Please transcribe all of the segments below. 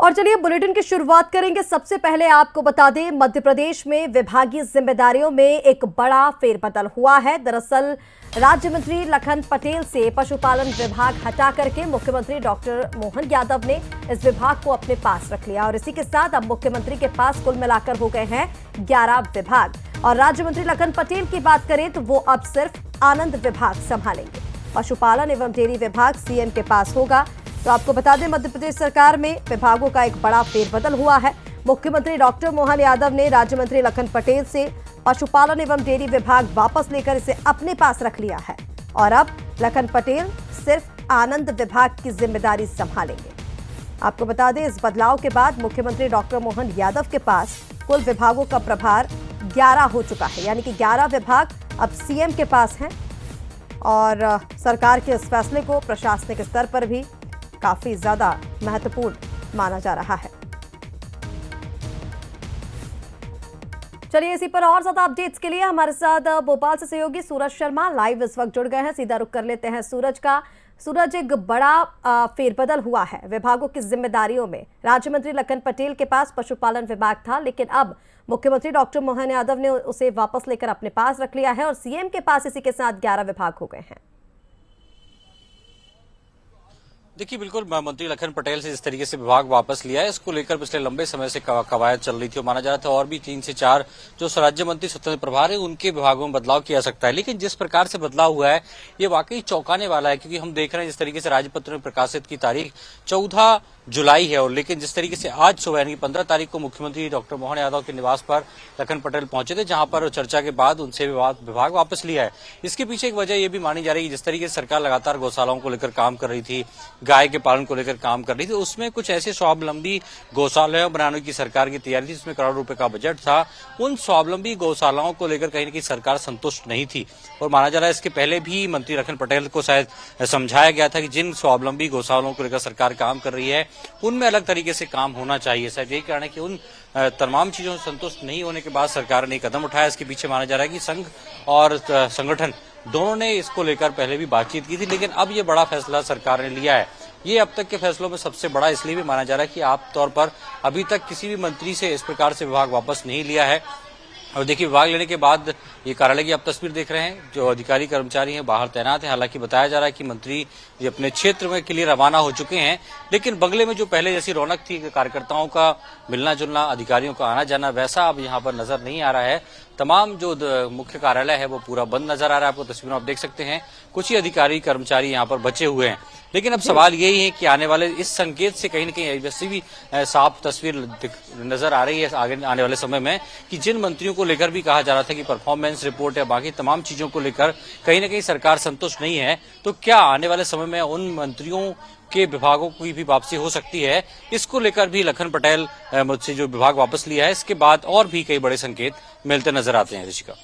और चलिए बुलेटिन की शुरुआत करेंगे। सबसे पहले आपको बता दें, मध्य प्रदेश में विभागीय जिम्मेदारियों में एक बड़ा फेरबदल हुआ है। दरअसल राज्य मंत्री लखन पटेल से पशुपालन विभाग हटा करके मुख्यमंत्री डॉक्टर मोहन यादव ने इस विभाग को अपने पास रख लिया और इसी के साथ अब मुख्यमंत्री के पास कुल मिलाकर हो गए हैं 11 विभाग। और राज्य मंत्री लखन पटेल की बात करें तो वो अब सिर्फ आनंद विभाग संभालेंगे। पशुपालन एवं डेयरी विभाग सीएम के पास होगा। तो आपको बता दें, मध्य प्रदेश सरकार में विभागों का एक बड़ा फेरबदल हुआ है। मुख्यमंत्री डॉक्टर मोहन यादव ने राज्य मंत्री लखन पटेल से पशुपालन एवं डेयरी विभाग वापस लेकर इसे अपने पास रख लिया है और अब लखन पटेल सिर्फ आनंद विभाग की जिम्मेदारी संभालेंगे। आपको बता दें, इस बदलाव के बाद मुख्यमंत्री डॉक्टर मोहन यादव के पास कुल विभागों का प्रभार 11 हो चुका है, यानी कि 11 विभाग अब सीएम के पास हैं। और सरकार के इस फैसले को प्रशासनिक स्तर पर भी काफी ज्यादा महत्वपूर्ण माना जा रहा है। चलिए, इसी पर और ज्यादा अपडेट्स के लिए हमारे साथ भोपाल से सहयोगी सूरज शर्मा लाइव इस वक्त जुड़ गए हैं। सीधा रुख कर लेते हैं सूरज का। सूरज, एक बड़ा फेरबदल हुआ है विभागों की जिम्मेदारियों में। राज्य मंत्री लखन पटेल के पास पशुपालन विभाग था, लेकिन अब मुख्यमंत्री डॉक्टर मोहन यादव ने उसे वापस लेकर अपने पास रख लिया है और सीएम के पास इसी के साथ 11 विभाग हो गए हैं। देखिए, बिल्कुल मंत्री लखन पटेल से जिस तरीके से विभाग वापस लिया है, इसको लेकर पिछले लंबे समय से कवायद चल रही थी और माना जा रहा था और भी 3 से 4 जो राज्य मंत्री स्वतंत्र प्रभार है उनके विभागों में बदलाव किया सकता है। लेकिन जिस प्रकार से बदलाव हुआ है ये वाकई चौंकाने वाला है, क्योंकि हम देख रहे हैं जिस तरीके से राजपत्र में प्रकाशित की तारीख 14 जुलाई है और लेकिन जिस तरीके से आज सुबह यानी 15 तारीख को मुख्यमंत्री डॉक्टर मोहन यादव के निवास पर लखन पटेल पहुंचे थे, जहां पर चर्चा के बाद उनसे विभाग वापस लिया है। इसके पीछे एक वजह यह भी मानी जा रही है, जिस तरीके से सरकार लगातार गौशालाओं को लेकर काम कर रही थी, गाय के पालन को लेकर काम कर रही थी, उसमें कुछ ऐसे स्वावलंबी गौशालाएं बनाने की सरकार की तैयारी थी, उसमें करोड़ रुपए का बजट था। उन स्वावलंबी गौशालाओं को लेकर कहीं न कहीं सरकार संतुष्ट नहीं थी और माना जा रहा है इसके पहले भी मंत्री लखन पटेल को शायद समझाया गया था कि जिन स्वावलंबी गौशालाओं को लेकर सरकार काम कर रही है उनमें अलग तरीके से काम होना चाहिए। शायद यही कारण है कि उन तमाम चीजों से संतुष्ट नहीं होने के बाद सरकार ने कदम उठाया। इसके पीछे माना जा रहा है कि संघ और संगठन दोनों ने इसको लेकर पहले भी बातचीत की थी, लेकिन अब ये बड़ा फैसला सरकार ने लिया है। ये अब तक के फैसलों में सबसे बड़ा इसलिए भी माना जा रहा है कि आप तौर पर अभी तक किसी भी मंत्री से इस प्रकार से विभाग वापस नहीं लिया है। और देखिए, विभाग लेने के बाद ये कार्यालय की आप तस्वीर देख रहे हैं, जो अधिकारी कर्मचारी हैं बाहर तैनात हैं। हालांकि बताया जा रहा है कि मंत्री ये अपने क्षेत्र में के लिए रवाना हो चुके हैं, लेकिन बंगले में जो पहले जैसी रौनक थी, कार्यकर्ताओं का मिलना जुलना, अधिकारियों का आना जाना, वैसा अब यहाँ पर नजर नहीं आ रहा है। तमाम जो मुख्य कार्यालय है वो पूरा बंद नजर आ रहा है। आपको तस्वीरों आप देख सकते हैं, कुछ ही अधिकारी कर्मचारी यहाँ पर बचे हुए हैं। लेकिन अब सवाल यही है कि आने वाले इस संकेत से कहीं न कहीं वैसे भी साफ तस्वीर नजर आ रही है आगे आने वाले समय में कि जिन मंत्रियों को लेकर भी कहा जा रहा था कि परफॉर्मेंस रिपोर्ट या बाकी तमाम चीजों को लेकर कहीं न कहीं सरकार संतुष्ट नहीं है, तो क्या आने वाले समय में उन मंत्रियों के विभागों की भी वापसी हो सकती है? इसको लेकर भी लखन पटेल मुझसे जो विभाग वापस लिया है, इसके बाद और भी कई बड़े संकेत मिलते नजर आते हैं। ऋषिका,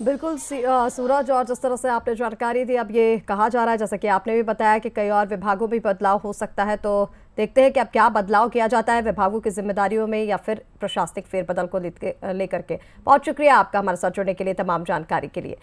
बिल्कुल सूरज, और जिस तरह से आपने जानकारी दी, अब ये कहा जा रहा है, जैसा कि आपने भी बताया, कि कई और विभागों में बदलाव हो सकता है। तो देखते हैं कि अब क्या बदलाव किया जाता है विभागों की जिम्मेदारियों में या फिर प्रशासनिक फेरबदल को लेकर के। बहुत शुक्रिया आपका हमारे साथ जुड़ने के लिए, तमाम जानकारी के लिए।